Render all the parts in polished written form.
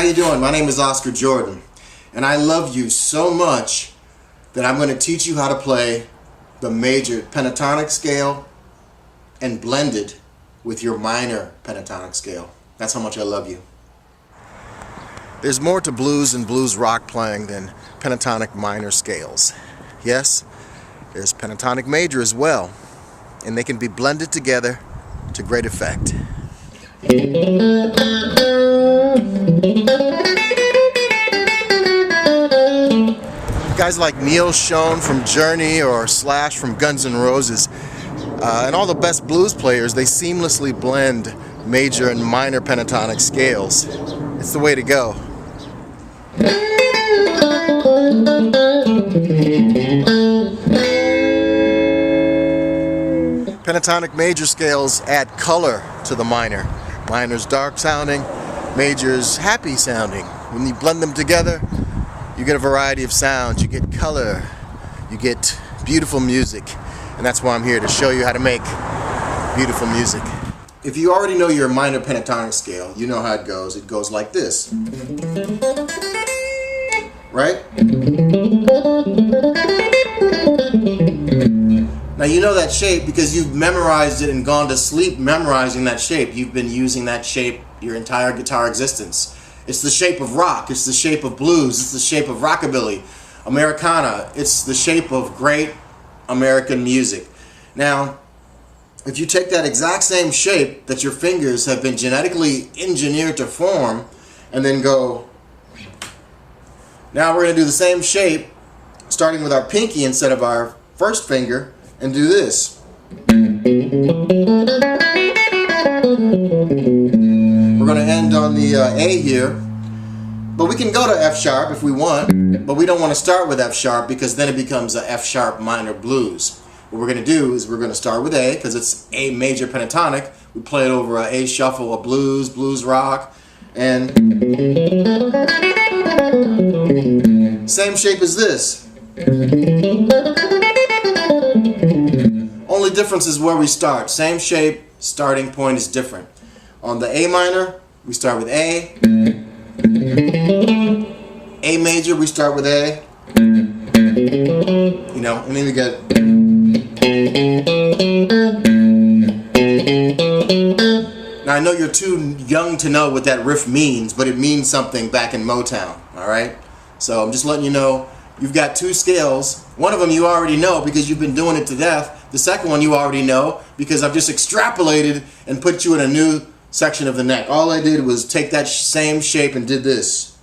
you doing? My name is Oscar Jordan, and I love you so much that I'm going to teach you how to play the major pentatonic scale and blend it with your minor pentatonic scale. That's how much I love you. There's more to blues and blues rock playing than pentatonic minor scales. Yes, there's pentatonic major as well, and they can be blended together to great effect. Guys like Neil Schon from Journey or Slash from Guns N' Roses and all the best blues players, they seamlessly blend major and minor pentatonic scales. It's the way to go. Pentatonic major scales add color to the minor. Minor's dark sounding, major's happy sounding. When you blend them together, you get a variety of sounds, you get color, you get beautiful music. And that's why I'm here, to show you how to make beautiful music. If you already know your minor pentatonic scale, you know how it goes. It goes like this. Right? Now you know that shape because you've memorized it and gone to sleep memorizing that shape. You've been using that shape your entire guitar existence. It's the shape of rock, it's the shape of blues, it's the shape of rockabilly, Americana, it's the shape of great American music. Now, if you take that exact same shape that your fingers have been genetically engineered to form and then go, now we're going to do the same shape starting with our pinky instead of our first finger and do this. We're going to end on the A here, but we can go to F sharp if we want, but we don't want to start with F sharp because then it becomes a F sharp minor blues. What we're going to do is we're going to start with A because it's A major pentatonic. We play it over a A shuffle, a blues, blues rock, and same shape as this. Only difference is where we start. Same shape, starting point is different. On the A minor, we start with A. A major, we start with A. You know, and then we get. Now I know you're too young to know what that riff means, but it means something back in Motown, alright? So I'm just letting you know, you've got two scales. One of them you already know because you've been doing it to death. The second one you already know because I've just extrapolated and put you in a new section of the neck. All I did was take that same shape and did this.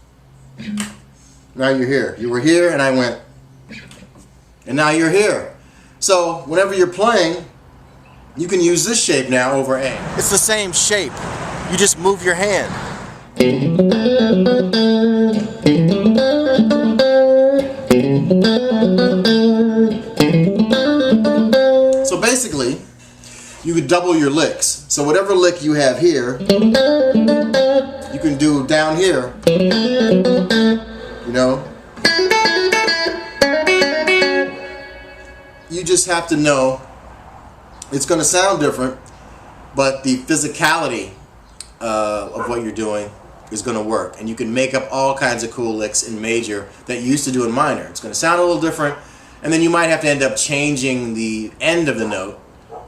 Now you're here. You were here and I went, and now you're here. So whenever you're playing, you can use this shape now over A. It's the same shape. You just move your hand. So basically, you could double your licks. So whatever lick you have here, you can do down here. You know? You just have to know it's going to sound different, but the physicality of what you're doing is going to work. And you can make up all kinds of cool licks in major that you used to do in minor. It's going to sound a little different, and then you might have to end up changing the end of the note.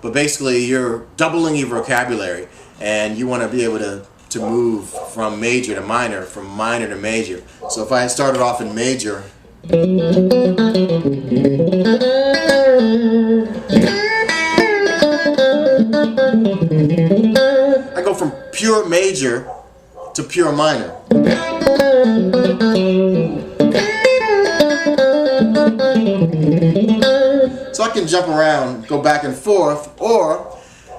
But basically, you're doubling your vocabulary, and you want to be able to move from major to minor, from minor to major. So if I started off in major, I go from pure major to pure minor. So I can jump around, go back and forth, or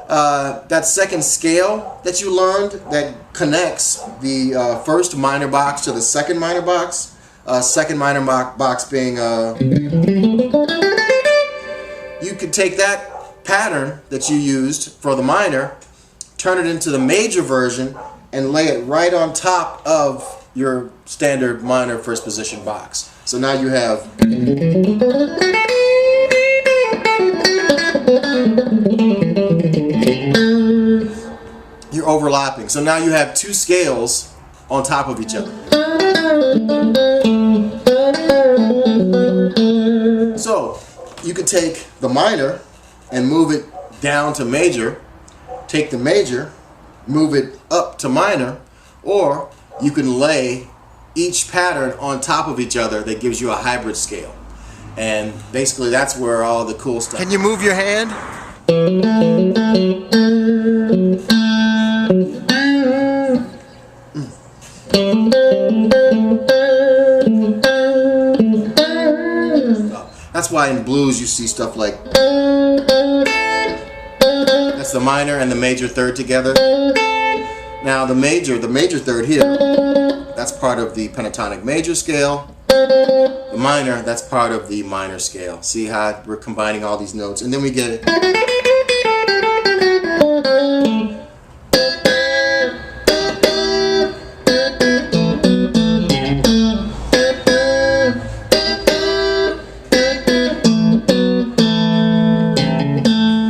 that second scale that you learned that connects the first minor box to the second minor box, second minor box being you could take that pattern that you used for the minor, turn it into the major version, and lay it right on top of your standard minor first position box. So now you have you're overlapping. So now you have two scales on top of each other. So you could take the minor and move it down to major, take the major, move it up to minor, or you can lay each pattern on top of each other that gives you a hybrid scale. And basically that's where all the cool stuff. Can you move your hand? That's why in blues you see stuff like, that's the minor and the major third together. Now the major third here, that's part of the pentatonic major scale. The minor, that's part of the minor scale. See how we're combining all these notes, and then we get it.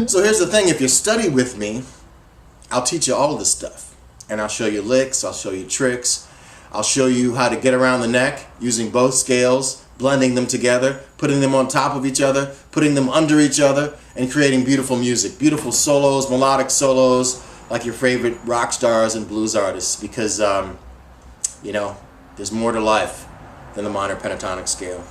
So here's the thing, if you study with me, I'll teach you all this stuff. And I'll show you licks, I'll show you tricks, I'll show you how to get around the neck using both scales, blending them together, putting them on top of each other, putting them under each other, and creating beautiful music. Beautiful solos, melodic solos, like your favorite rock stars and blues artists, because, you know, there's more to life than the minor pentatonic scale.